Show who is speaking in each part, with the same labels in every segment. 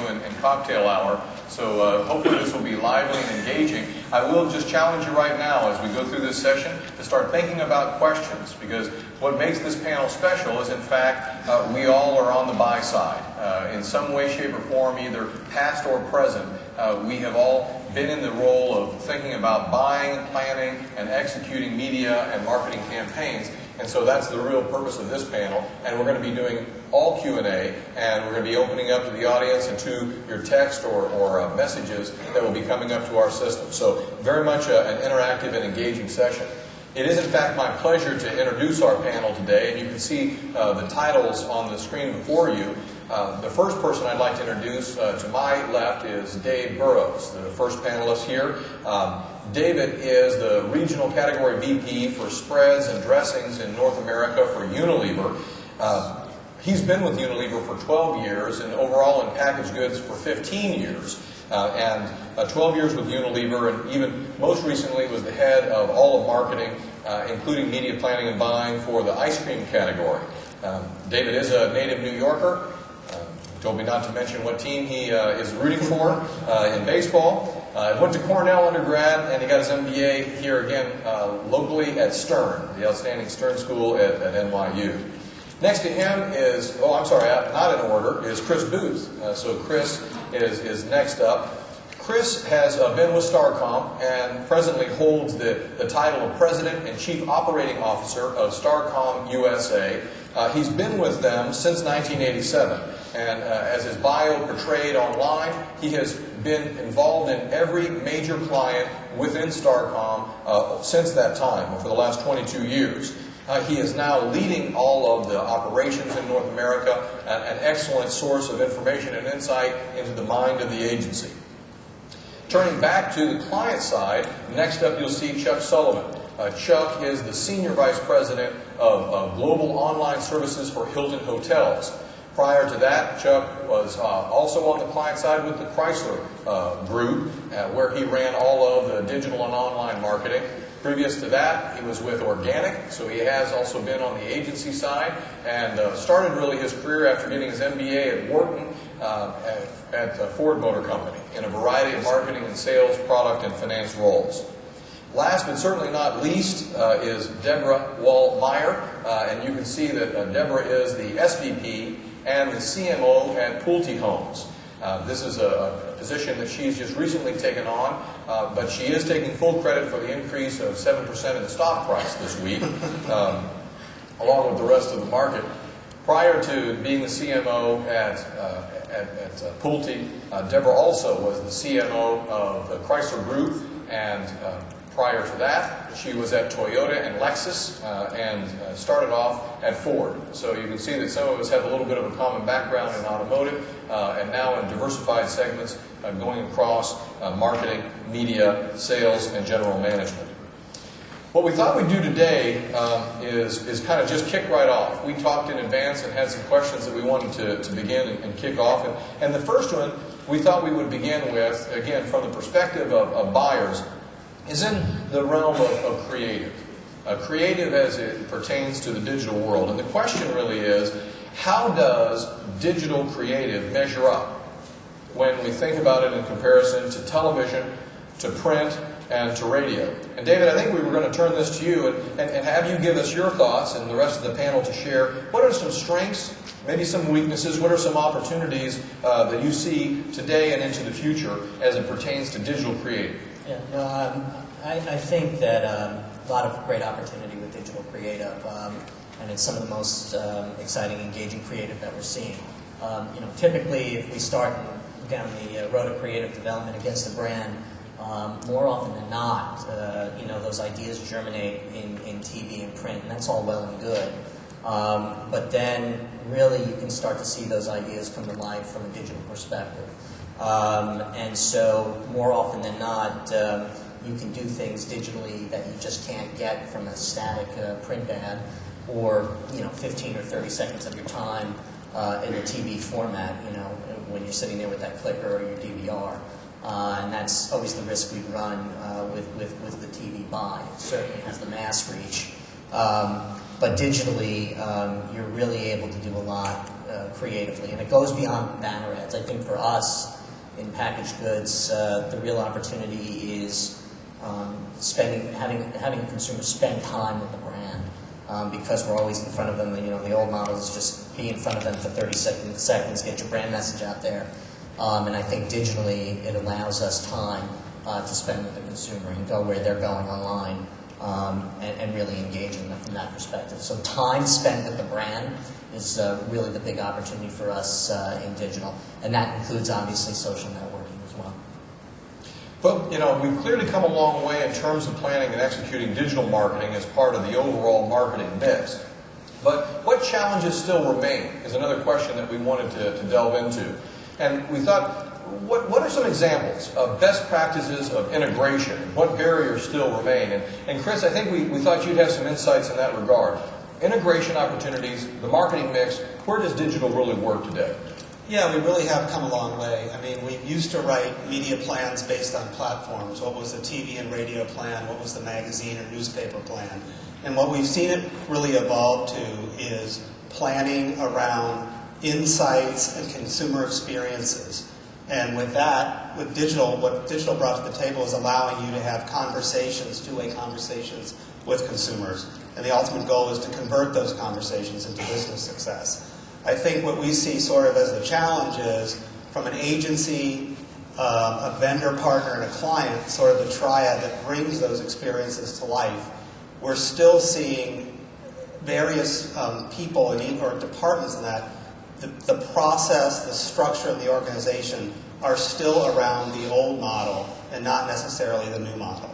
Speaker 1: and cocktail hour. So hopefully this will be lively and engaging. I will just challenge you right now as we go through this session to start thinking about questions, because what makes this panel special is, in fact, we all are on the buy side. In some way, shape, or form, either past or present, we have all been in the role of thinking about buying, planning, and executing media and marketing campaigns. And so that's the real purpose of this panel. And we're going to be doing all Q&A, and we're going to be opening up to the audience and to your text or messages that will be coming up to our system. So very much an interactive and engaging session. It is, in fact, my pleasure to introduce our panel today, and you can see the titles on the screen before you. The first person I'd like to introduce to my left is Dave Burrows, the first panelist here. David is the Regional Category VP for Spreads and Dressings in North America for Unilever. He's been with Unilever for 12 years and overall in packaged goods for 15 years. And 12 years with Unilever, and even most recently was the head of all of marketing, including media planning and buying for the ice cream category. David is a native New Yorker. He told me not to mention what team he is rooting for in baseball. Went to Cornell undergrad, and he got his MBA here again locally at Stern, the outstanding Stern School at NYU. Next to him is, not in order, is Chris Boothe. So Chris is next up. Chris has been with Stracom and presently holds the title of President and Chief Operating Officer of Stracom USA. He's been with them since 1987, and as his bio portrayed online, he has been involved in every major client within Stracom since that time, for the last 22 years. He is now leading all of the operations in North America, an excellent source of information and insight into the mind of the agency. Turning back to the client side, next up you'll see Chuck Sullivan. Chuck is the Senior Vice President of Global Online Services for Hilton Hotels. Prior to that, Chuck was also on the client side with the Chrysler Group, where he ran all of the digital and online marketing. Previous to that, he was with Organic, so he has also been on the agency side, and started really his career after getting his MBA at Wharton at Ford Motor Company in a variety of marketing and sales, product, and finance roles. Last but certainly not least is Deborah Wall-Meyer, and you can see that Deborah is the SVP and the CMO at Boothe Homes. This is a position that she's just recently taken on, but she is taking full credit for the increase of 7% in the stock price this week, along with the rest of the market. Prior to being the CMO at Boothe, Deborah also was the CMO of the Chrysler Group, and prior to that, she was at Toyota and Lexus, and started off at Ford. So you can see that some of us have a little bit of a common background in automotive, and now in diversified segments going across marketing, media, sales, and general management. What we thought we'd do today is kind of just kick right off. We talked in advance and had some questions that we wanted to begin and kick off. And the first one we thought we would begin with, again, from the perspective of buyers, is in the realm of creative. Creative as it pertains to the digital world. And the question really is, how does digital creative measure up when we think about it in comparison to television, to print, and to radio? And David, I think we were going to turn this to you and have you give us your thoughts and the rest of the panel to share. What are some strengths, maybe some weaknesses, what are some opportunities that you see today and into the future as it pertains to digital creative?
Speaker 2: Yeah, no, I think that a lot of great opportunity with digital creative, and it's some of the most exciting, engaging creative that we're seeing. Typically, if we start down the road of creative development against the brand, more often than not, those ideas germinate in TV and print, and that's all well and good. But then, really, you can start to see those ideas come to life from a digital perspective. And so, more often than not, you can do things digitally that you just can't get from a static print ad, or 15 or 30 seconds of your time in a TV format. When you're sitting there with that clicker or your DVR. And that's always the risk we run with the TV buy. It certainly has the mass reach. But digitally, you're really able to do a lot creatively, and it goes beyond banner ads. I think for us in packaged goods, the real opportunity is having consumers spend time with the brand, because we're always in front of them. The old model is just be in front of them for 30 seconds, get your brand message out there, and I think digitally it allows us time to spend with the consumer and go where they're going online. And really engaging them from that perspective. So time spent with the brand is really the big opportunity for us in digital, and that includes obviously social networking as well.
Speaker 1: Well, we've clearly come a long way in terms of planning and executing digital marketing as part of the overall marketing mix. But what challenges still remain is another question that we wanted to delve into. And we thought, what are some examples of best practices of integration? What barriers still remain? And Chris, I think we thought you'd have some insights in that regard. Integration opportunities, the marketing mix, where does digital really work today?
Speaker 3: Yeah, we really have come a long way. I mean, we used to write media plans based on platforms. What was the TV and radio plan? What was the magazine or newspaper plan? And what we've seen it really evolve to is planning around insights and consumer experiences. And with that, with digital, what digital brought to the table is allowing you to have conversations, two-way conversations with consumers. And the ultimate goal is to convert those conversations into business success. I think what we see sort of as the challenge is, from an agency, a vendor partner, and a client, sort of the triad that brings those experiences to life, we're still seeing various people or departments in that. The process, the structure of the organization are still around the old model and not necessarily the new model.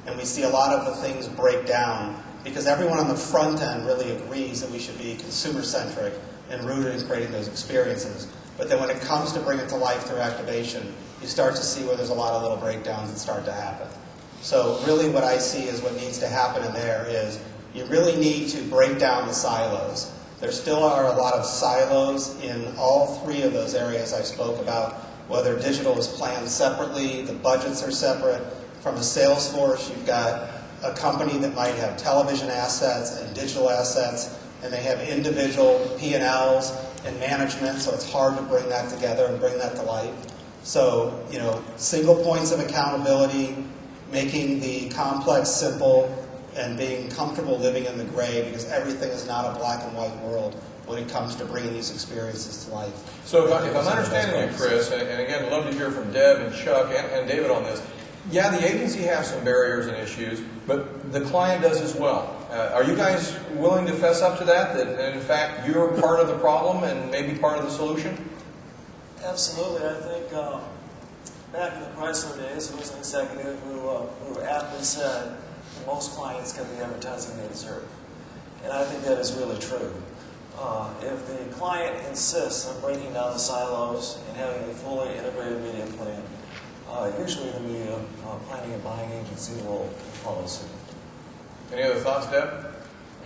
Speaker 3: And we see a lot of the things break down because everyone on the front end really agrees that we should be consumer-centric and rooted in creating those experiences. But then when it comes to bring it to life through activation, you start to see where there's a lot of little breakdowns that start to happen. So really what I see is what needs to happen in there is you really need to break down the silos. There still are a lot of silos in all three of those areas I spoke about, whether digital is planned separately, the budgets are separate. From a sales force, you've got a company that might have television assets and digital assets, and they have individual P&Ls and management, so it's hard to bring that together and bring that to life. So, single points of accountability, making the complex simple, and being comfortable living in the gray, because everything is not a black and white world when it comes to bringing these experiences to life.
Speaker 1: So if I'm understanding you, Chris, and again, I'd love to hear from Deb and Chuck and David on this, yeah, the agency has some barriers and issues, but the client does as well. Are you guys willing to fess up to that in fact you're part of the problem and maybe part of the solution?
Speaker 4: Absolutely. I think back in the Chrysler days, there was an executive who aptly said, most clients get the advertising they deserve. And I think that is really true. If the client insists on breaking down the silos and having a fully integrated media plan, usually the media planning and buying agency will follow suit.
Speaker 1: Any other thoughts, Deb?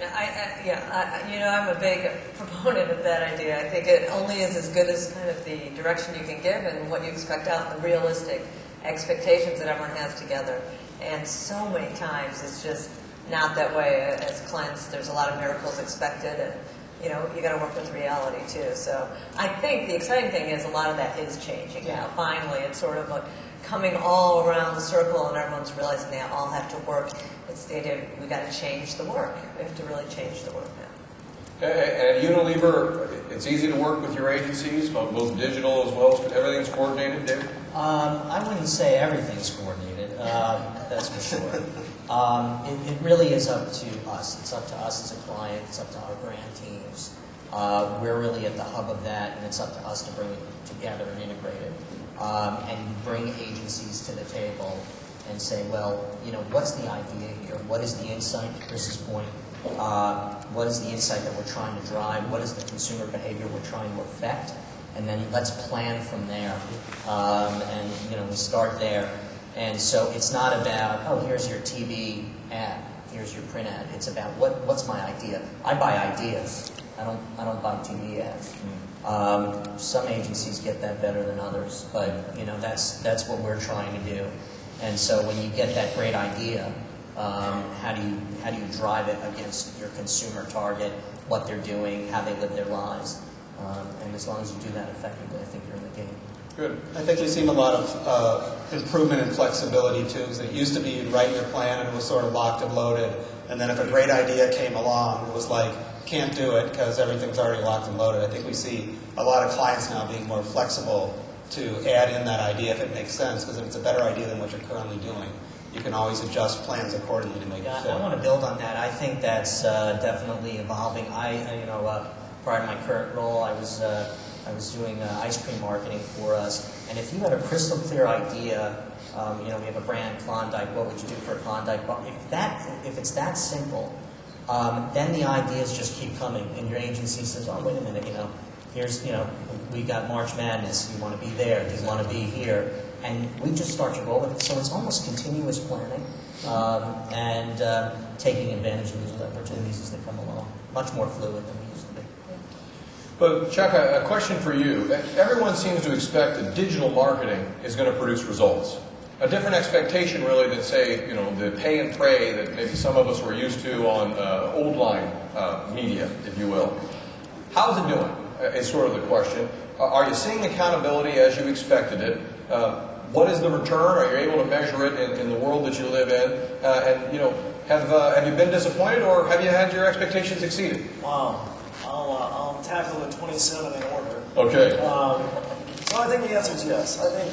Speaker 5: I'm a big proponent of that idea. I think it only is as good as kind of the direction you can give and what you expect out, the realistic expectations that everyone has together. And so many times it's just not that way. As clients, there's a lot of miracles expected, and you got to work with reality too. So I think the exciting thing is a lot of that is changing now. Finally, it's sort of like coming all around the circle, and everyone's realizing they all have to work. It's the idea we got to change the work. We have to really change the work now.
Speaker 1: And at Unilever, it's easy to work with your agencies, both digital as well as everything's coordinated, David?
Speaker 2: I wouldn't say everything's coordinated, that's for sure. It really is up to us. It's up to us as a client. It's up to our brand teams. We're really at the hub of that, and it's up to us to bring it together and integrate it. And bring agencies to the table and say, well, what's the idea here? What is the insight, to Chris's point? What is the insight that we're trying to drive? What is the consumer behavior we're trying to affect? And then let's plan from there. And we start there. And so it's not about, oh, here's your TV ad, here's your print ad. It's about what's my idea. I buy ideas. I don't buy TV ads. Some agencies get that better than others, but that's what we're trying to do. And so when you get that great idea, how do you drive it against your consumer target, what they're doing, how they live their lives? And as long as you do that effectively, I think you're in the game.
Speaker 1: Good.
Speaker 3: I think we've seen a lot of improvement in flexibility too. So it used to be you'd write your plan and it was sort of locked and loaded, and then if a great idea came along, it was like, can't do it because everything's already locked and loaded. I think we see a lot of clients now being more flexible to add in that idea if it makes sense, because if it's a better idea than what you're currently doing, you can always adjust plans accordingly to make it fit.
Speaker 2: I want to build on that. I think that's definitely evolving. Prior to my current role, I was doing ice cream marketing for us, and if you had a crystal clear idea, we have a brand, Klondike. What would you do for a Klondike bar? If it's that simple, then the ideas just keep coming, and your agency says, "Oh, wait a minute, here's we got March Madness. You want to be there? Do you want to be here?" And we just start to roll with it. So it's almost continuous planning and taking advantage of those opportunities as they come along. Much more fluid than we used to be.
Speaker 1: But Chuck, a question for you. Everyone seems to expect that digital marketing is going to produce results. A different expectation, really, than say, the pay and pray that maybe some of us were used to on old line media, if you will. How's it doing? Is sort of the question. Are you seeing accountability as you expected it? What is the return? Are you able to measure it in the world that you live in? Have you been disappointed, or have you had your expectations exceeded?
Speaker 4: Wow. I'll tackle the 27 in order.
Speaker 1: Okay.
Speaker 4: So I think the answer is yes. I think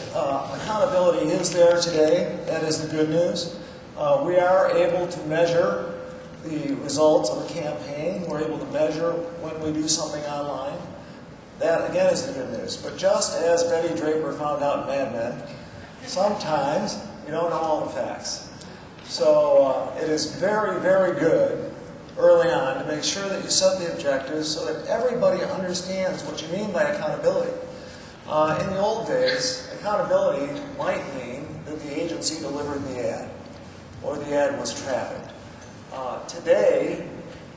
Speaker 4: accountability is there today. That is the good news. We are able to measure the results of a campaign. We're able to measure when we do something online. That, again, is the good news. But just as Betty Draper found out in Mad Men, sometimes you don't know all the facts. So it is very, very good early on to make sure that you set the objectives so that everybody understands what you mean by accountability. In the old days, accountability might mean that the agency delivered the ad, or the ad was trafficked. Today,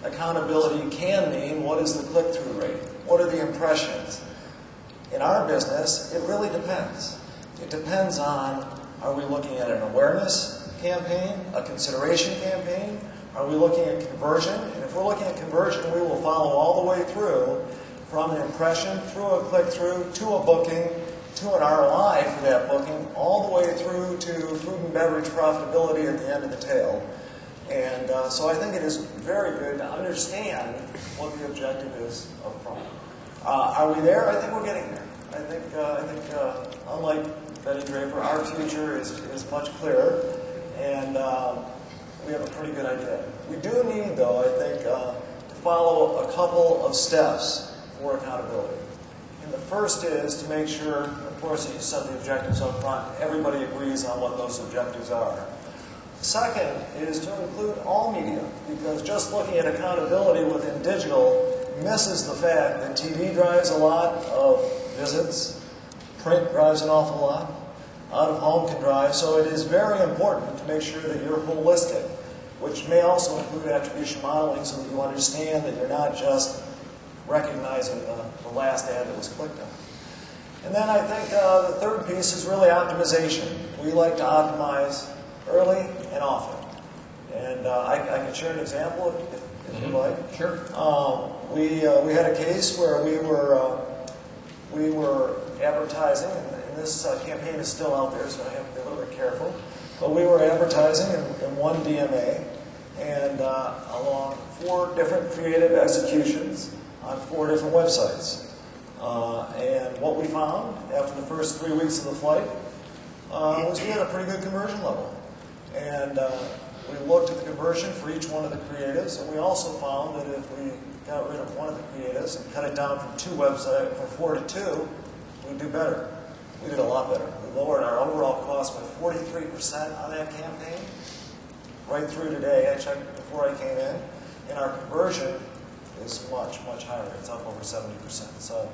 Speaker 4: accountability can mean what is the click-through rate, what are the impressions. In our business, it really depends. It depends on, are we looking at an awareness campaign, a consideration campaign? Are we looking at conversion? And if we're looking at conversion, we will follow all the way through from an impression, through a click-through, to a booking, to an ROI for that booking, all the way through to food and beverage profitability at the end of the tail. And so I think it is very good to understand what the objective is up front. Are we there? I think we're getting there. I think unlike Betty Draper, our future is much clearer, and we have a pretty good idea. We do need, though, I think, to follow a couple of steps for accountability. And the first is to make sure, of course, that you set the objectives up front. Everybody agrees on what those objectives are. Second is to include all media, because just looking at accountability within digital misses the fact that TV drives a lot of visits, print drives an awful lot, out of home can drive, so it is very important to make sure that you're holistic, which may also include attribution modeling so that you understand that you're not just recognizing the last ad that was clicked on. And then I think the third piece is really optimization. We like to optimize early and often. And I can share an example if you'd like.
Speaker 1: Sure.
Speaker 4: We had a case where we were advertising, and this campaign is still out there, so I have to be a little bit careful. But we were advertising in one DMA, and along 4 different creative executions on 4 different websites. And what we found after the first 3 weeks of the flight was we had a pretty good conversion level. And we looked at the conversion for each one of the creatives, and we also found that if we got rid of one of the creatives and cut it down from 4 to 2, we'd do better. We did a lot better. We lowered our overall cost by 43% on that campaign. Right through today, I checked before I came in, and our conversion is much, much higher. It's up over 70%, so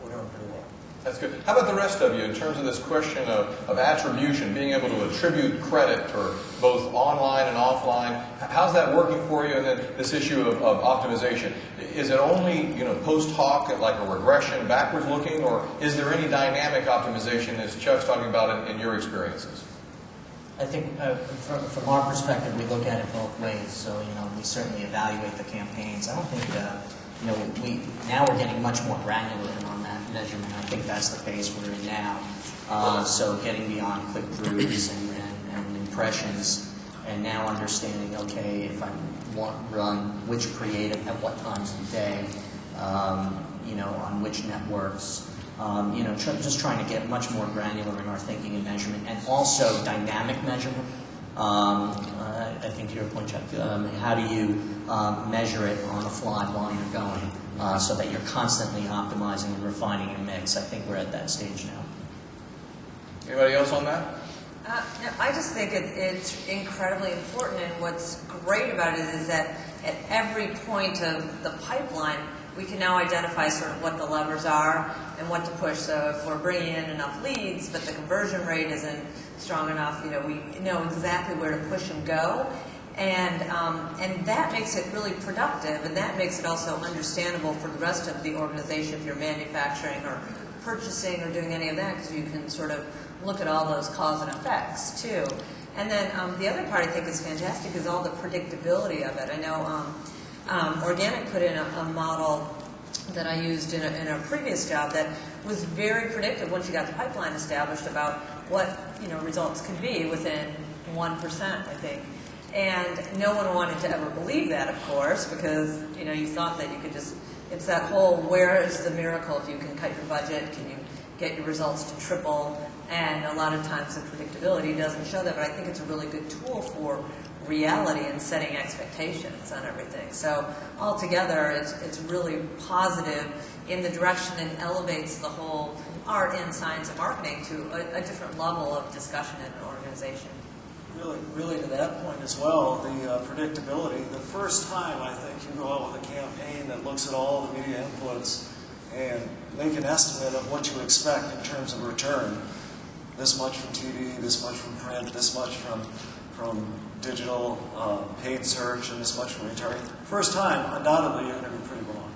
Speaker 4: we're doing pretty well.
Speaker 1: That's good. How about the rest of you in terms of this question of attribution, being able to attribute credit for both online and offline? How's that working for you? And then this issue of optimization. Is it only post hoc, like a regression, backwards looking, or is there any dynamic optimization, as Chuck's talking about, in your experiences?
Speaker 2: I think from our perspective, we look at it both ways. So, we certainly evaluate the campaigns. I don't think now we're getting much more granular on that measurement. I think that's the phase we're in now. So getting beyond click-throughs and impressions, and now understanding, okay, if I want to run which creative at what times of the day, on which networks, just trying to get much more granular in our thinking and measurement, and also dynamic measurement. I think to your point, Chuck, how do you measure it on the fly while you're going, so that you're constantly optimizing and refining your mix? I think we're at that stage now.
Speaker 1: Anybody else on that?
Speaker 5: No, I just think it's incredibly important, and what's great about it is that at every point of the pipeline, we can now identify sort of what the levers are and what to push. So if we're bringing in enough leads, but the conversion rate isn't strong enough, we know exactly where to push and go. And that makes it really productive, and that makes it also understandable for the rest of the organization if you're manufacturing or purchasing or doing any of that, because you can sort of look at all those cause and effects too. And then the other part I think is fantastic is all the predictability of it. I know Organic put in a model that I used in a previous job that was very predictive once you got the pipeline established about what results could be within 1%, I think. And no one wanted to ever believe that, of course, because you thought that you could just, it's that whole where is the miracle if you can cut your budget, can you get your results to triple, and a lot of times the predictability doesn't show that, but I think it's a really good tool for reality and setting expectations on everything. So altogether, it's really positive in the direction and elevates the whole art and science of marketing to a different level of discussion in an organization.
Speaker 4: Really to that point as well, the predictability. The first time I think you go out with a campaign that looks at all the media inputs and make an estimate of what you expect in terms of return. This much from TV, this much from print, this much from digital paid search, and this much from retargeting. First time, undoubtedly, you're going to be pretty wrong.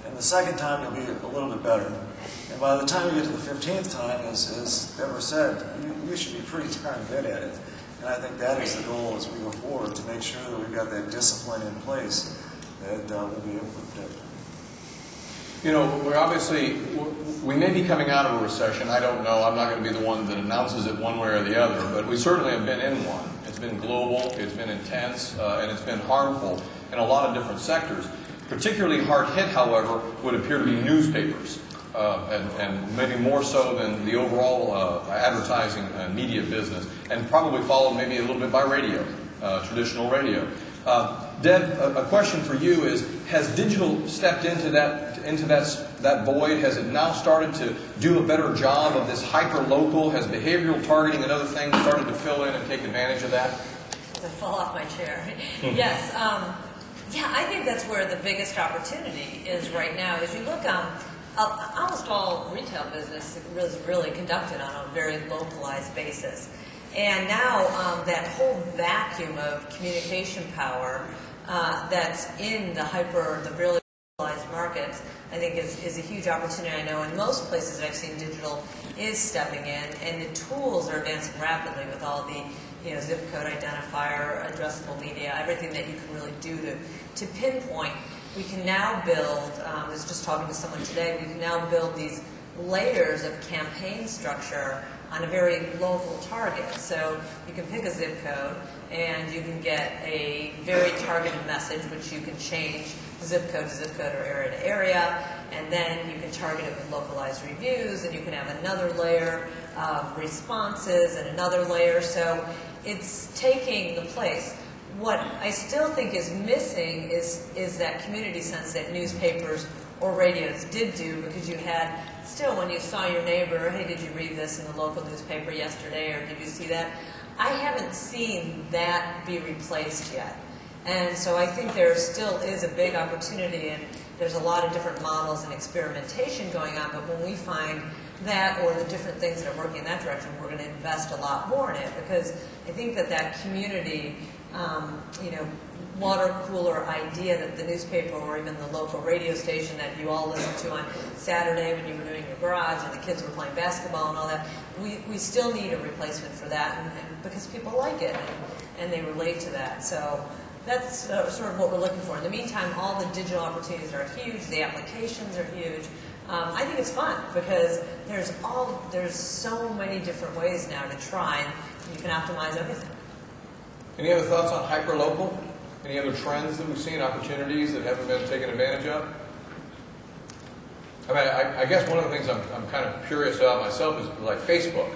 Speaker 4: And the second time, you'll be a little bit better. And by the time you get to the 15th time, as Deborah said, you should be pretty darn good at it. And I think that is the goal as we go forward, to make sure that we've got that discipline in place that we'll be able to predict.
Speaker 1: We're obviously, we may be coming out of a recession. I don't know. I'm not going to be the one that announces it one way or the other, but we certainly have been in one. It's been global, it's been intense, and it's been harmful in a lot of different sectors. Particularly hard hit, however, would appear to be newspapers, and maybe more so than the overall advertising and media business, and probably followed maybe a little bit by radio, traditional radio. Deb, a question for you is: has digital stepped into that void? Has it now started to do a better job of this hyper-local? Has behavioral targeting and other things started to fill in and take advantage of that?
Speaker 5: To fall off my chair. Yes. Yeah, I think that's where the biggest opportunity is right now. As you look almost all retail business is really conducted on a very localized basis. And now that whole vacuum of communication power that's in the really localized markets, I think is a huge opportunity. I know in most places that I've seen digital is stepping in, and the tools are advancing rapidly with all the zip code identifier, addressable media, everything that you can really do to pinpoint. We can now build, I was just talking to someone today, we can now build these layers of campaign structure on a very local target. So you can pick a zip code and you can get a very targeted message, which you can change zip code to zip code or area to area, and then you can target it with localized reviews, and you can have another layer of responses and another layer. So it's taking the place. What I still think is missing is that community sense that newspapers or radios did do, because you had still, when you saw your neighbor, hey, did you read this in the local newspaper yesterday, or did you see that? I haven't seen that be replaced yet. And so I think there still is a big opportunity, and there's a lot of different models and experimentation going on, but when we find that or the different things that are working in that direction, we're going to invest a lot more in it, because I think that community, water cooler idea that the newspaper or even the local radio station that you all listened to on Saturday when you were doing your garage and the kids were playing basketball and all that, we still need a replacement for that, and because people like it and they relate to that. So That's sort of what we're looking for. In the meantime, all the digital opportunities are huge. The applications are huge. I think it's fun because there's so many different ways now to try, and you can optimize everything.
Speaker 1: Any other thoughts on hyperlocal? Any other trends that we've seen, opportunities that haven't been taken advantage of? I mean, I guess one of the things I'm kind of curious about myself is like Facebook.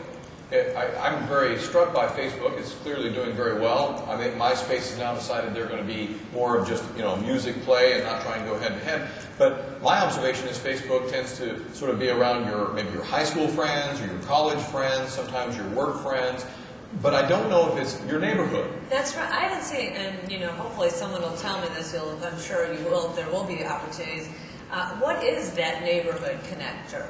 Speaker 1: I'm very struck by Facebook. It's clearly doing very well. I think MySpace has now decided they're going to be more of just, music play and not try and go head to head. But my observation is Facebook tends to sort of be around maybe your high school friends or your college friends, sometimes your work friends. But I don't know if it's your neighborhood.
Speaker 5: That's right. I didn't see, and hopefully someone will tell me this. I'm sure you will. There will be opportunities. What is that neighborhood connector?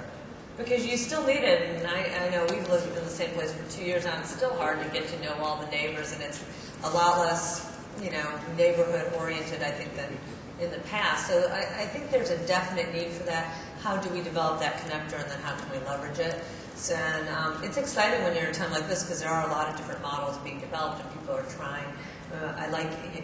Speaker 5: Because you still need it, and I know we've lived in the same place for 2 years now. It's still hard to get to know all the neighbors, and it's a lot less, neighborhood oriented, I think, than in the past. So I think there's a definite need for that. How do we develop that connector, and then how can we leverage it? So, and it's exciting when you're in a time like this because there are a lot of different models being developed, and people are trying. I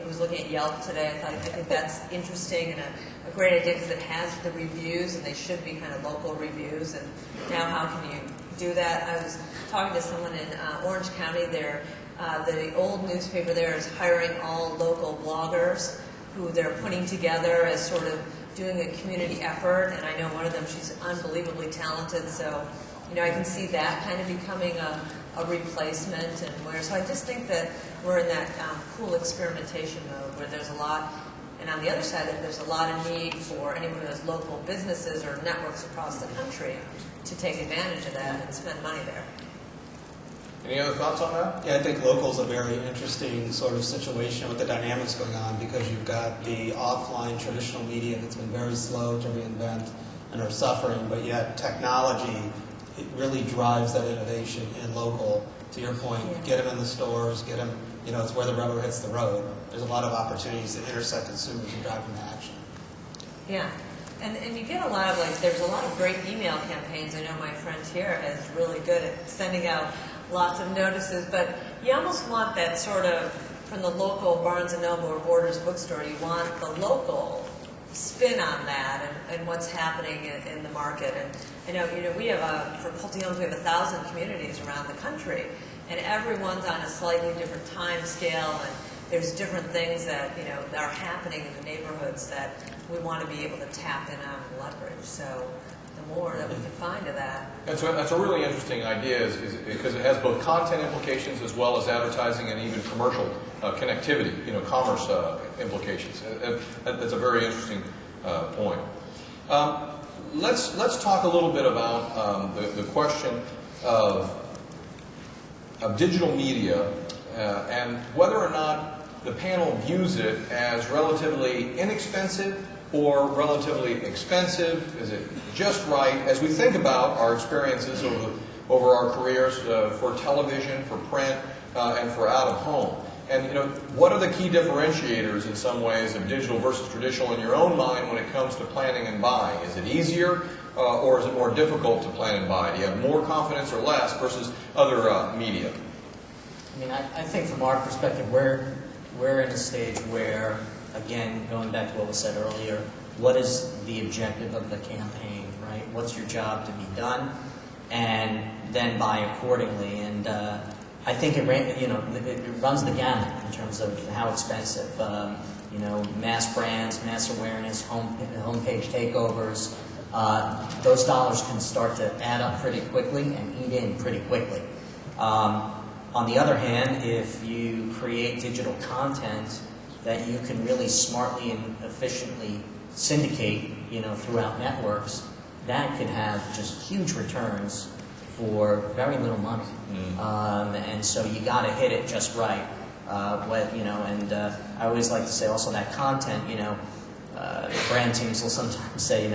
Speaker 5: was looking at Yelp today. I think that's interesting and a great idea because it has the reviews, and they should be kind of local reviews. And now, how can you do that? I was talking to someone in Orange County. The old newspaper there is hiring all local bloggers who they're putting together as sort of doing a community effort. And I know one of them; she's unbelievably talented. So, I can see that kind of becoming a replacement, so I just think that we're in that cool experimentation mode where there's a lot, and on the other side, there's a lot of need for anyone who has local businesses or networks across the country to take advantage of that and spend money there.
Speaker 1: Any other thoughts on that?
Speaker 3: Yeah, I think local's a very interesting sort of situation with the dynamics going on because you've got the offline traditional media that's been very slow to reinvent and are suffering, but yet technology, it really drives that innovation in local. To your point, get them in the stores, get them, it's where the rubber hits the road. There's a lot of opportunities to intersect consumers and drive them to action.
Speaker 5: Yeah, and you get a lot of, there's a lot of great email campaigns. I know my friend here is really good at sending out lots of notices, but you almost want that sort of, from the local Barnes & Noble or Borders bookstore, you want the local spin on that and what's happening in the market. And we have for Pulte Homes, we have 1,000 communities around the country, and everyone's on a slightly different time scale, and there's different things that that are happening in the neighborhoods that we want to be able to tap in on and leverage. So the more that we can find of that.
Speaker 1: That's a really interesting idea, is because it has both content implications as well as advertising and even commercial connectivity, commerce implications. That's a very interesting point. Let's talk a little bit about the question of digital media and whether or not the panel views it as relatively inexpensive or relatively expensive. Is it just right? As we think about our experiences over our careers for television, for print, and for out of home. And what are the key differentiators in some ways of digital versus traditional in your own mind when it comes to planning and buying? Is it easier or is it more difficult to plan and buy? Do you have more confidence or less versus other media?
Speaker 2: I mean, I think from our perspective, we're in a stage where, again, going back to what was said earlier, what is the objective of the campaign, right? What's your job to be done? And then buy accordingly. And I think it runs the gamut in terms of how expensive. Mass brands, mass awareness, homepage takeovers. Those dollars can start to add up pretty quickly and eat in pretty quickly. On the other hand, if you create digital content that you can really smartly and efficiently syndicate, throughout networks, that could have just huge returns for very little money. And so you got to hit it just right. I always like to say also that content, brand teams will sometimes say,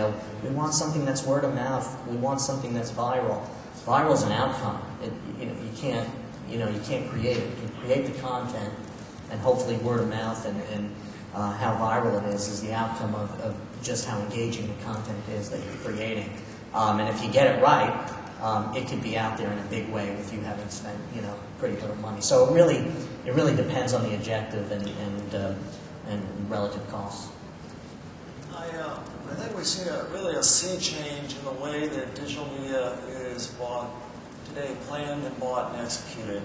Speaker 2: we want something that's word of mouth. We want something that's viral. Viral is an outcome. You can't create it. You can create the content, and hopefully word of mouth and how viral it is the outcome of just how engaging the content is that you're creating. And if you get it right, it could be out there in a big way with you having spent, pretty little money. So it really depends on the objective, and and relative costs.
Speaker 4: I think we see really a sea change in the way that digital media is bought today, planned and bought and executed.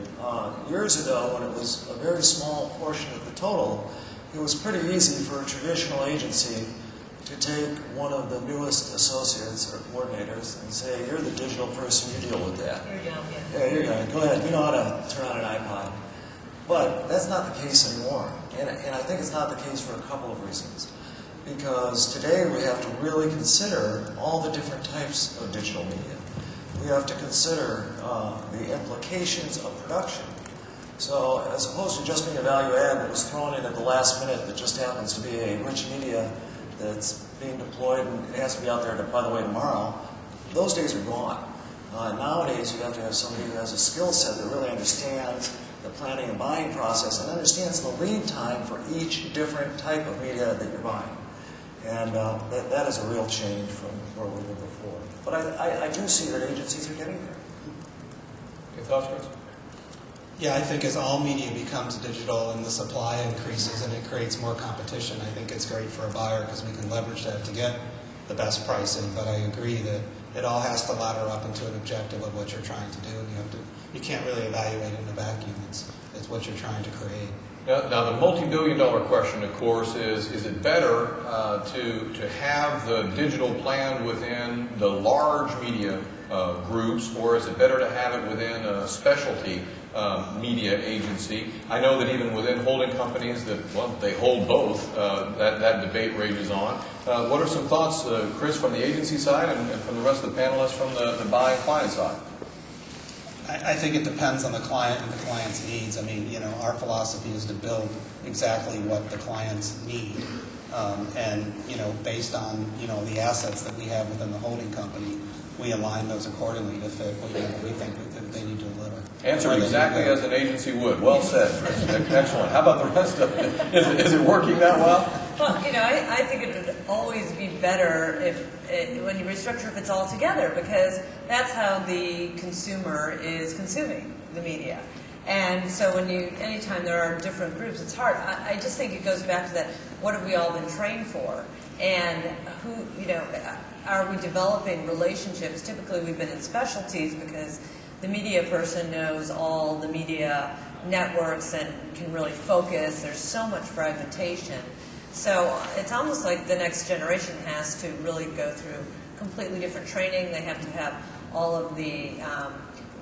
Speaker 4: Years ago, when it was a very small portion of the total, it was pretty easy for a traditional agency to take one of the newest associates or coordinators and say, you're the digital person, you deal with that.
Speaker 5: Here you go, yeah.
Speaker 4: Yeah, you're going, go ahead, you know how to turn on an iPod. But that's not the case anymore. And I think it's not the case for a couple of reasons. Because today we have to really consider all the different types of digital media. We have to consider the implications of production. So as opposed to just being a value add that was thrown in at the last minute that just happens to be a rich media that's being deployed and it has to be out there, by the way, tomorrow, those days are gone. Nowadays you have to have somebody who has a skill set that really understands the planning and buying process and understands the lead time for each different type of media that you're buying. And that is a real change from where we were before. But I do see that agencies are getting there.
Speaker 1: Your thoughts, Chris?
Speaker 3: Yeah, I think as all media becomes digital and the supply increases and it creates more competition, I think it's great for a buyer because we can leverage that to get the best pricing. But I agree that it all has to ladder up into an objective of what you're trying to do, and you can't really evaluate it in a vacuum. It's what you're trying to create.
Speaker 1: Now, the multi-billion-dollar question, of course, is it better to have the digital plan within the large media groups, or is it better to have it within a specialty media agency? I know that even within holding companies that, well, they hold both, that debate rages on. What are some thoughts, Chris, from the agency side and from the rest of the panelists from the buying client side?
Speaker 3: I think it depends on the client and the client's needs. I mean, our philosophy is to build exactly what the clients need. And, based on, the assets that we have within the holding company, we align those accordingly to fit what we think that they need to deliver.
Speaker 1: Answer exactly as an agency would. Well said, Chris. Excellent. How about the rest of it? Is it working that well?
Speaker 5: Well, I think it would always be better when you restructure if it's all together, because that's how the consumer is consuming the media. And so anytime there are different groups, it's hard. I just think it goes back to that, what have we all been trained for? And are we developing relationships? Typically we've been in specialties because the media person knows all the media networks and can really focus. There's so much fragmentation. So it's almost like the next generation has to really go through completely different training. They have to have all of the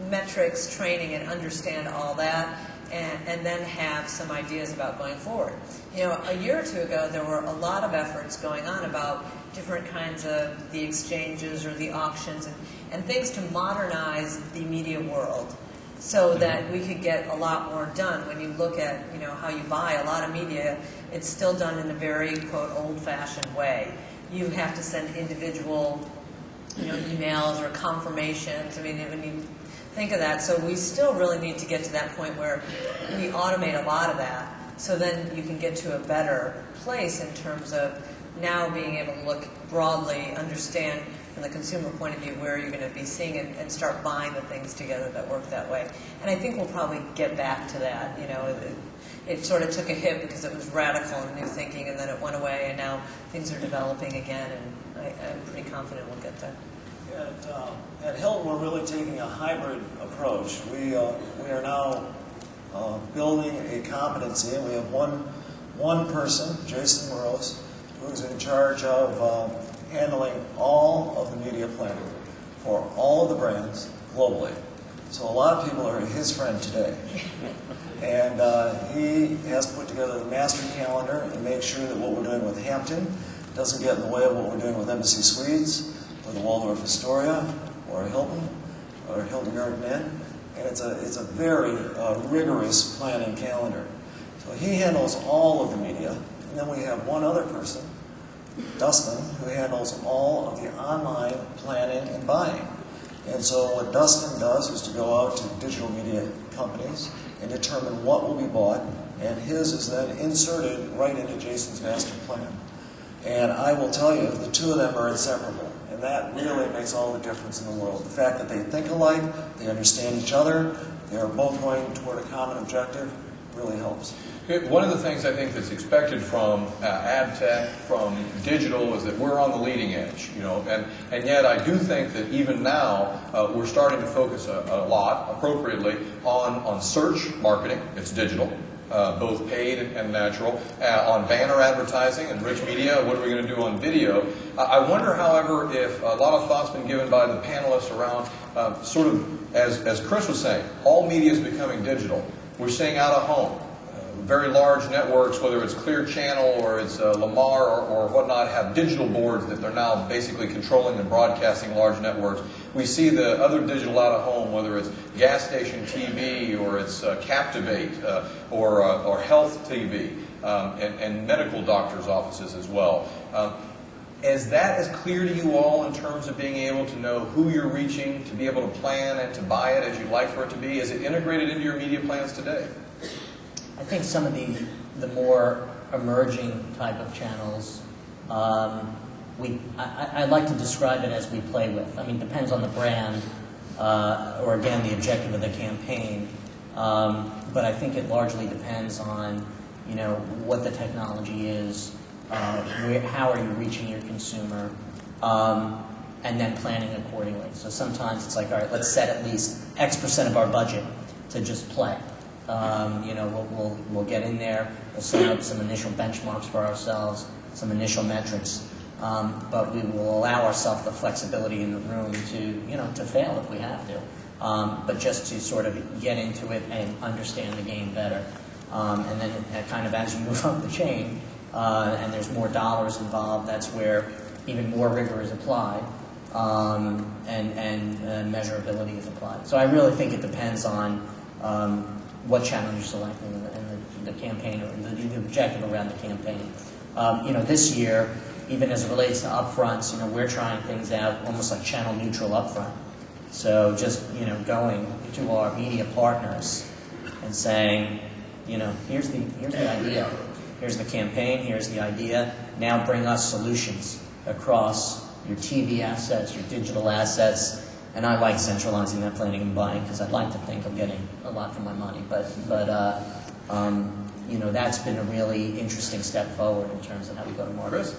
Speaker 5: metrics training and understand all that, and then have some ideas about going forward. A year or two ago, there were a lot of efforts going on about different kinds of the exchanges or the auctions and things to modernize the media world, so that we could get a lot more done. When you look at how you buy a lot of media, it's still done in a very, quote, old-fashioned way. You have to send individual emails or confirmations. I mean, when you think of that, so we still really need to get to that point where we automate a lot of that, so then you can get to a better place in terms of now being able to look broadly, understand from the consumer point of view where you're going to be seeing it, and start buying the things together that work that way. And I think we'll probably get back to that. It sort of took a hit because it was radical and new thinking, and then it went away, and now things are developing again, and I'm pretty confident we'll get there.
Speaker 4: At Hilton, we're really taking a hybrid approach. We are now building a competency, and we have one person, Jason Morose, who's in charge of handling all of the media planning for all of the brands globally. So a lot of people are his friend today. And he has put together the master calendar and make sure that what we're doing with Hampton doesn't get in the way of what we're doing with Embassy Suites, or the Waldorf Astoria, or Hilton Garden Inn. And it's a very rigorous planning calendar. So he handles all of the media, and then we have one other person, Dustin, who handles all of the online planning and buying. And so what Dustin does is to go out to digital media companies and determine what will be bought, and his is then inserted right into Jason's master plan. And I will tell you, the two of them are inseparable, and that really makes all the difference in the world. The fact that they think alike, they understand each other, they are both going toward a common objective, really helps.
Speaker 1: One of the things I think that's expected from ad.tech, from digital, is that we're on the leading edge, you know, and yet I do think that even now we're starting to focus a lot, appropriately, on search marketing. It's digital, both paid and natural, on banner advertising and rich media. What are we going to do on video? I wonder, however, if a lot of thought's been given by the panelists around sort of, as Chris was saying, all media is becoming digital. We're seeing out of home. Very large networks, whether it's Clear Channel or it's Lamar or whatnot, have digital boards that they're now basically controlling and broadcasting large networks. We see the other digital out of home, whether it's gas station TV or it's Captivate or health TV and medical doctors' offices as well. Is that as clear to you all in terms of being able to know who you're reaching, to be able to plan and to buy it as you'd like for it to be? Is it integrated into your media plans today?
Speaker 2: I think some of the more emerging type of channels, I like to describe it as we play with. I mean, it depends on the brand, or again, the objective of the campaign. But I think it largely depends on, you know, what the technology is, how are you reaching your consumer, and then planning accordingly. So sometimes it's like, all right, let's set at least X% of our budget to just play. You know, we'll get in there, we'll set up some initial benchmarks for ourselves, some initial metrics, but we will allow ourselves the flexibility in the room to, you know, to fail if we have to, but just to sort of get into it and understand the game better. And then kind of as you move up the chain, and there's more dollars involved, that's where even more rigor is applied, and measurability is applied. So I really think it depends on what channel you're selecting and the campaign, or the objective around the campaign. You know, this year, even as it relates to upfronts, you know, we're trying things out almost like channel neutral upfront. So just, you know, going to our media partners and saying, you know, here's the idea, here's the campaign, here's the idea. Now bring us solutions across your TV assets, your digital assets. And I like centralizing that planning and buying because I'd like to think I'm getting a lot for my money. But you know, that's been a really interesting step forward in terms of how we go to market.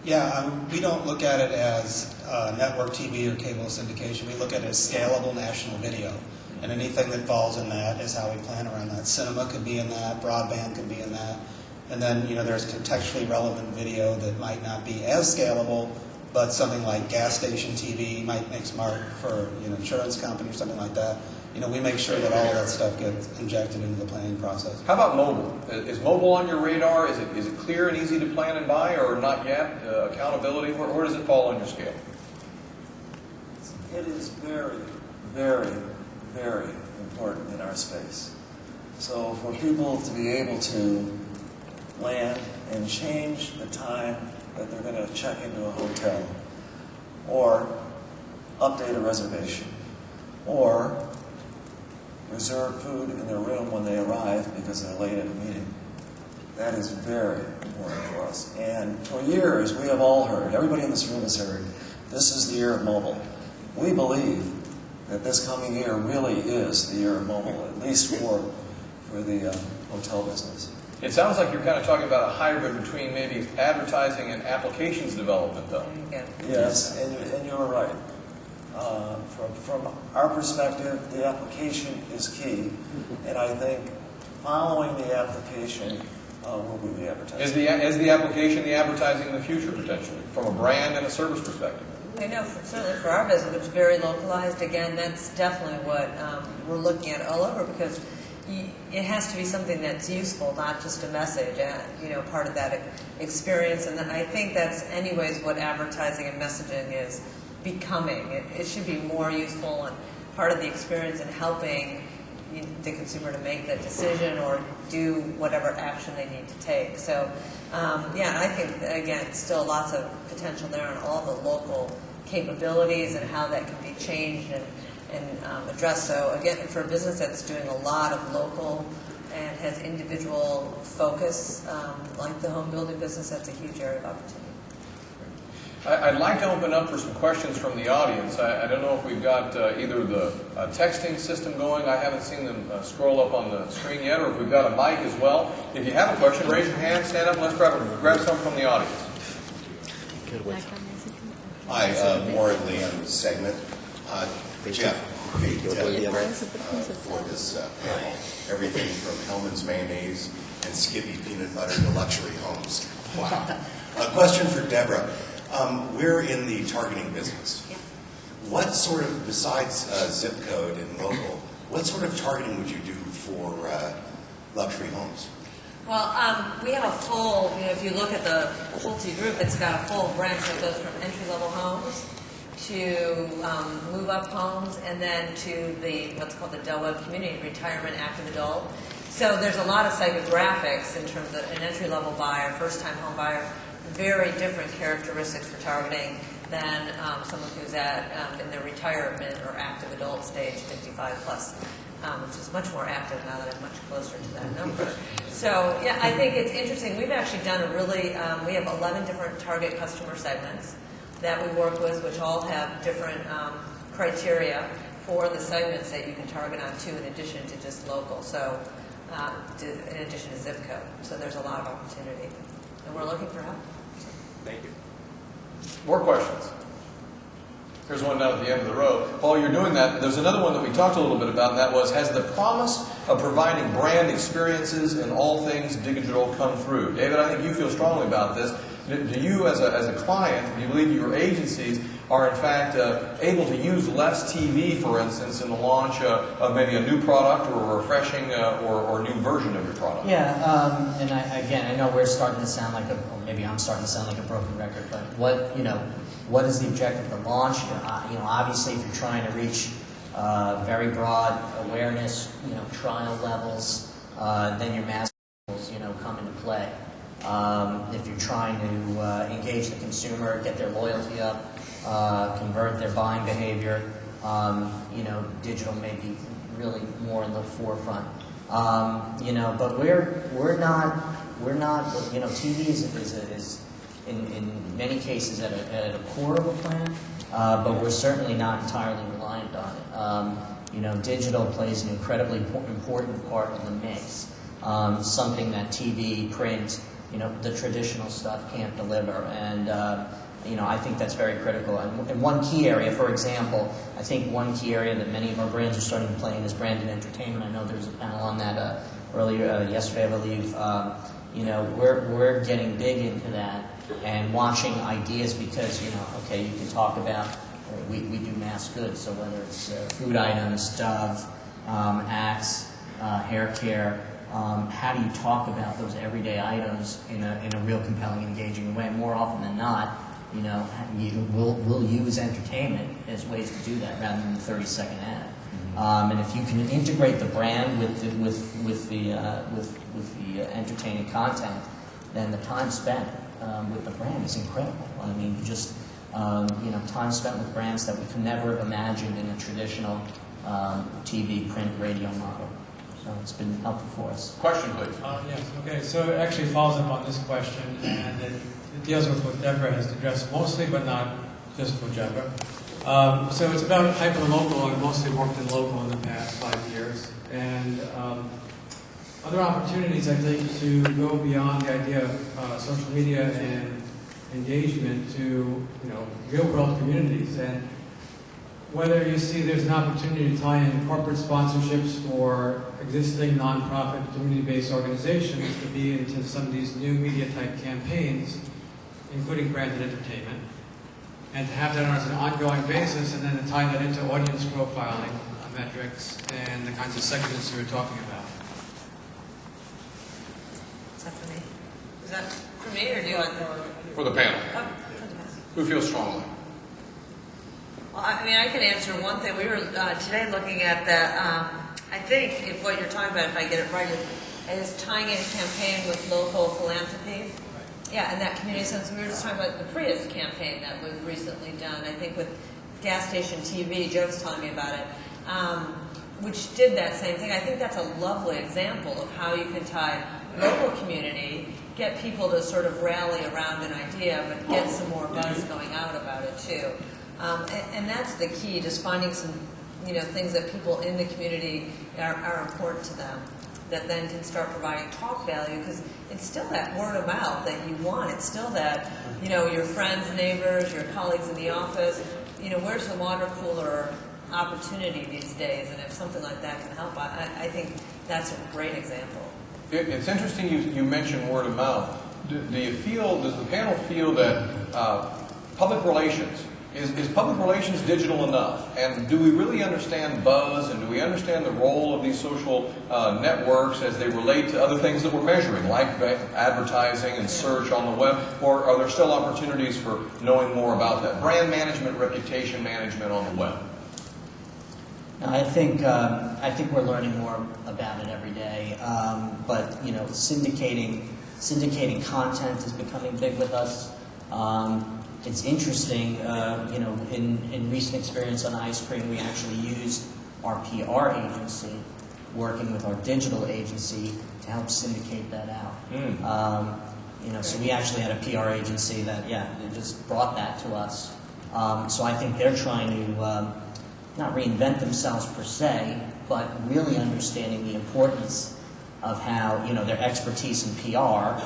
Speaker 3: Yeah, we don't look at it as network TV or cable syndication. We look at it as scalable national video. And anything that falls in that is how we plan around that. Cinema could be in that, broadband could be in that. And then, you know, there's contextually relevant video that might not be as scalable, but something like gas station TV might make smart for, you know, insurance company or something like that. You know, we make sure that all of that stuff gets injected into the planning process.
Speaker 1: How about mobile? Is mobile on your radar? Is it clear and easy to plan and buy, or not yet? Accountability, where does it fall on your scale?
Speaker 4: It is very, very, very important in our space. So for people to be able to land and change the time that they're going to check into a hotel, or update a reservation, or reserve food in their room when they arrive because they're late at a meeting. That is very important for us. And for years, we have all heard, everybody in this room has heard, this is the year of mobile. We believe that this coming year really is the year of mobile, at least for the hotel business.
Speaker 1: It sounds like you're kind of talking about a hybrid between maybe advertising and applications development, though.
Speaker 4: Yes, and you're right. From our perspective, the application is key, and I think following the application will be the advertising.
Speaker 1: Is the application the advertising in the future, potentially, from a brand and a service perspective?
Speaker 5: I know, certainly for our business, it's very localized. Again, that's definitely what we're looking at all over, because it has to be something that's useful, not just a message, you know, part of that experience. And I think that's anyways what advertising and messaging is becoming. It should be more useful and part of the experience in helping the consumer to make that decision or do whatever action they need to take. So, yeah, I think, again, still lots of potential there on all the local capabilities and how that can be changed and addressed. So, again, for a business that's doing a lot of local and has individual focus, like the home building business, that's a huge area of opportunity.
Speaker 1: I'd like to open up for some questions from the audience. I don't know if we've got either the texting system going. I haven't seen them scroll up on the screen yet, or if we've got a mic as well. If you have a question, raise your hand, stand up, and let's grab some from the audience.
Speaker 6: Hi, Warren Lee on the segment. Jeff, great for this panel. Everything from Hellman's mayonnaise and Skippy peanut butter to luxury homes. Wow. A question for Deborah. We're in the targeting business. What sort of, besides zip code and local, what sort of targeting would you do for luxury homes?
Speaker 5: Well, we have a full, if you look at the Pulte group, it's got a full branch that goes from entry-level homes to move-up homes, and then to the what's called the Del Webb community, retirement active adult. So there's a lot of psychographics in terms of an entry-level buyer, first-time home buyer, very different characteristics for targeting than someone who's in their retirement or active adult stage, 55 plus. Which is much more active now that I'm much closer to that number. So, yeah, I think it's interesting. We've actually done a really, we have 11 different target customer segments that we work with, which all have different criteria for the segments that you can target on to, in addition to just local. So, in addition to zip code. So there's a lot of opportunity. And we're looking for help.
Speaker 1: Thank you. More questions? Here's one down at the end of the row. While you're doing that, there's another one that we talked a little bit about, and that was, has the promise of providing brand experiences in all things digital come through? David, I think you feel strongly about this. Do you, as a client, do you believe your agencies are in fact able to use less TV, for instance, in the launch of maybe a new product or a refreshing or new version of your product?
Speaker 2: Yeah, and I know we're starting to sound like or maybe I'm starting to sound like a broken record, but what is the objective of the launch? Obviously, if you're trying to reach very broad awareness, trial levels, then your mass levels, come into play. If you're trying to engage the consumer, get their loyalty up, convert their buying behavior, digital may be really more in the forefront. But we're not. TV is in many cases at a core of a plan, but we're certainly not entirely reliant on it. Digital plays an incredibly important part of the mix. Something that TV, print, the traditional stuff can't deliver, and I think that's very critical. And one key area, for example, I think one key area that many of our brands are starting to play in is branded entertainment. I know there was a panel on that earlier yesterday, I believe. We're getting big into that and watching ideas because you can talk about we do mass goods, so whether it's food items, Dove, Axe, hair care. How do you talk about those everyday items in a real compelling, engaging way? More often than not, we'll use entertainment as ways to do that rather than the 30-second ad. And if you can integrate the brand with the entertaining content, then the time spent with the brand is incredible. I mean, just time spent with brands that we could never have imagined in a traditional TV, print, radio model. So it's been helpful for us. Question, please.
Speaker 7: Yes. Okay. So it actually follows up on this question, and it deals with what Deborah has addressed mostly, but not just for Deborah. So it's about hyper-local. I've mostly worked in local in the past 5 years, and other opportunities, I think, to go beyond the idea of social media and engagement to real-world communities. And whether you see there's an opportunity to tie in corporate sponsorships for existing nonprofit community-based organizations to be into some of these new media-type campaigns, including branded entertainment, and to have that as an ongoing basis, and then to tie that into audience profiling metrics and the kinds of segments you were talking about.
Speaker 5: Is that for me? Is that for me, or do you want
Speaker 1: For the panel.
Speaker 5: Oh, for the panel.
Speaker 1: Who feels strongly?
Speaker 5: Well, I can answer one thing. We were today looking at that. I think if what you're talking about, if I get it right, is tying in a campaign with local philanthropy. Yeah, and that community sense. We were just talking about the Prius campaign that was recently done. I think with gas station TV, Joe was telling me about it, which did that same thing. I think that's a lovely example of how you can tie local community get people to sort of rally around an idea, but get some more buzz going out about it too. And that's the key, just finding some, things that people in the community are important to them, that then can start providing talk value, because it's still that word of mouth that you want. It's still that, your friends, neighbors, your colleagues in the office, where's the water cooler opportunity these days? And if something like that can help, I think that's a great example.
Speaker 1: It's interesting you mentioned word of mouth. Does the panel feel that public relations, is public relations digital enough? And do we really understand buzz, and do we understand the role of these social networks as they relate to other things that we're measuring, like advertising and search on the web? Or are there still opportunities for knowing more about that? Brand management, reputation management on the web?
Speaker 2: No, I think we're learning more about it every day. But syndicating content is becoming big with us. It's interesting. In recent experience on ice cream, we actually used our PR agency working with our digital agency to help syndicate that out. So we actually had a PR agency that they just brought that to us. So I think they're trying to not reinvent themselves per se, but really understanding the importance of how, their expertise in PR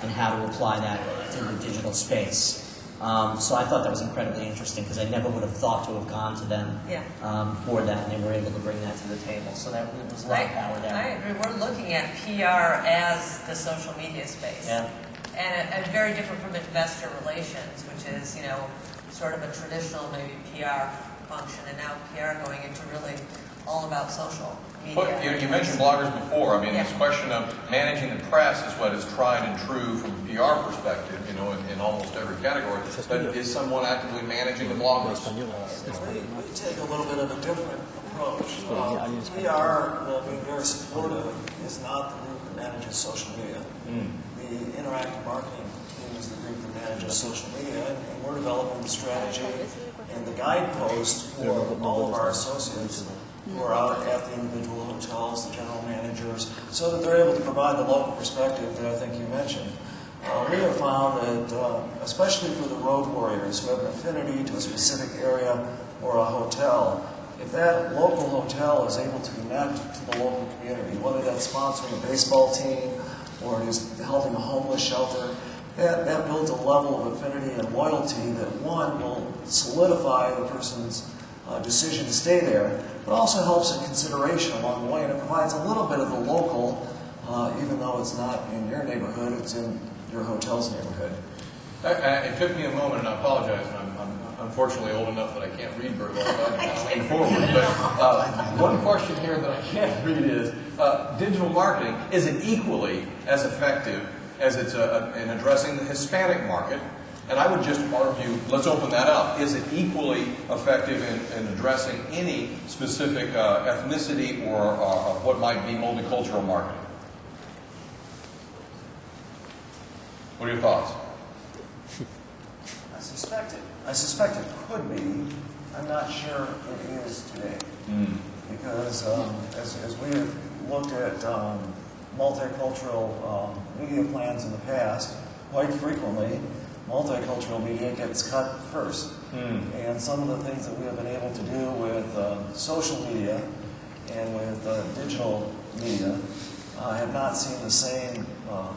Speaker 2: and how to apply that to the digital space. So I thought that was incredibly interesting, because I never would have thought to have gone to them for that, and they were able to bring that to the table. So that was a lot of power there.
Speaker 5: I agree. We're looking at PR as the social media space.
Speaker 2: Yeah.
Speaker 5: And very different from investor relations, which is, sort of a traditional maybe PR function, and now PR going into really all about social media.
Speaker 1: You mentioned bloggers before. I mean, this question of managing the press is what is tried and true from a PR perspective, in almost every category. But is someone actively managing the bloggers?
Speaker 4: We take a little bit of a different approach. PR, while being very supportive, is not the group that manages social media. The interactive marketing team is the group that manages social media, and we're developing the strategy and the guidepost for all of our associates who are out at the individual hotels, the general managers, so that they're able to provide the local perspective that I think you mentioned. We have found that, especially for the road warriors who have an affinity to a specific area or a hotel, if that local hotel is able to connect to the local community, whether that's sponsoring a baseball team or it is helping a homeless shelter, that builds a level of affinity and loyalty that, one, will solidify the person's decision to stay there, but also helps in consideration along the way, and it provides a little bit of the local, even though it's not in your neighborhood, it's in your hotel's neighborhood.
Speaker 1: It took me a moment, and I apologize, I'm unfortunately old enough that I can't read very well, so I can lean forward. But one question here that I can't read is, digital marketing, is it equally as effective as it's in addressing the Hispanic market? And I would just argue, let's open that up. Is it equally effective in addressing any specific ethnicity or what might be multicultural marketing? What are your thoughts?
Speaker 4: I suspect it could be. I'm not sure it is today. Because as we have looked at multicultural media plans in the past, quite frequently, multicultural media gets cut first. And some of the things that we have been able to do with social media and with digital media have not seen the same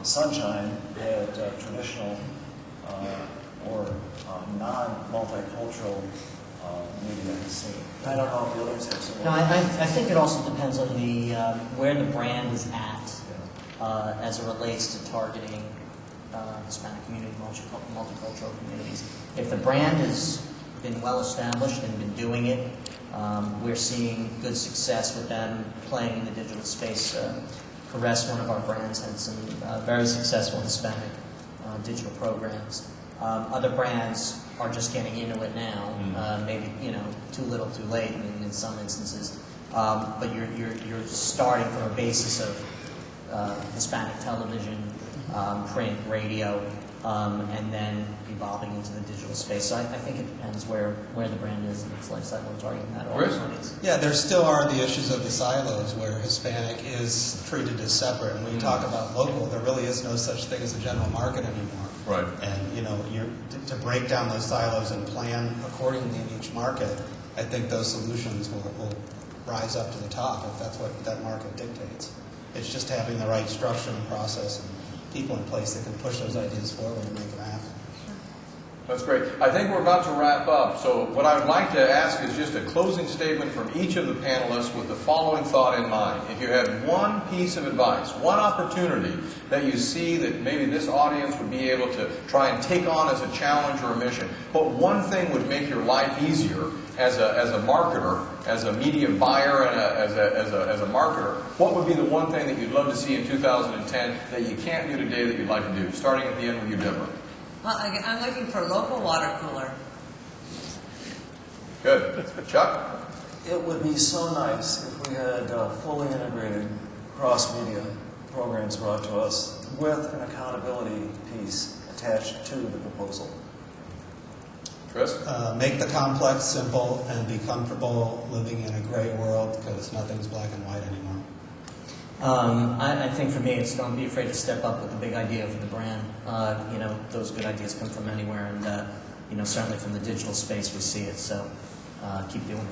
Speaker 4: sunshine that traditional or non-multicultural media has seen. I don't know if the others have similar.
Speaker 2: No, I think it also depends on the where the brand is at as it relates to targeting Hispanic community, multicultural communities. If the brand has been well established and been doing it, we're seeing good success with them playing in the digital space. Caress, one of our brands, had some very successful Hispanic digital programs. Other brands are just getting into it now, maybe too little, too late in some instances. But you're starting from a basis of Hispanic television, print, radio, and then evolving into the digital space. So I think it depends where the brand is in its life cycle and targeting that audience.
Speaker 3: Yeah, there still are the issues of the silos where Hispanic is treated as separate. And when you talk about local, there really is no such thing as a general market anymore.
Speaker 1: Right.
Speaker 3: And, to break down those silos and plan accordingly in each market, I think those solutions will rise up to the top if that's what that market dictates. It's just having the right structure and process and people in place that can push those ideas forward and make them happen.
Speaker 1: That's great. I think we're about to wrap up. So what I'd like to ask is just a closing statement from each of the panelists with the following thought in mind. If you had one piece of advice, one opportunity that you see that maybe this audience would be able to try and take on as a challenge or a mission, what one thing would make your life easier as a marketer, as a media buyer, and as a marketer, what would be the one thing that you'd love to see in 2010 that you can't do today that you'd like to do? Starting at the end with you, Deborah.
Speaker 5: Well, I'm looking for a local water cooler.
Speaker 1: Good. Chuck?
Speaker 4: It would be so nice if we had fully integrated cross-media programs brought to us with an accountability piece attached to the proposal.
Speaker 1: Chris?
Speaker 3: Make the complex simple and be comfortable living in a gray world because nothing's black and white anymore.
Speaker 2: I think for me, it's don't be afraid to step up with a big idea for the brand. Those good ideas come from anywhere, and certainly from the digital space we see it. So keep doing it.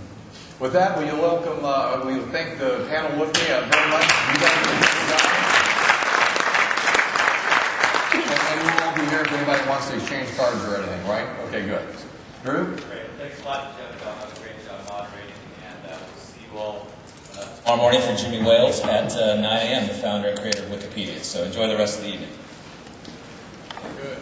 Speaker 1: With that, will you welcome? We'll thank the panel with me very much. You guys are doing a good job. And we won't be here if anybody wants to exchange cards or anything, right? Okay, good. Drew?
Speaker 8: Great. Thanks a lot, Jeff. Y'all have a great job moderating, and we'll see you all tomorrow morning for Jimmy Wales at 9 a.m., the founder and creator of Wikipedia. So enjoy the rest of the evening.
Speaker 1: Good.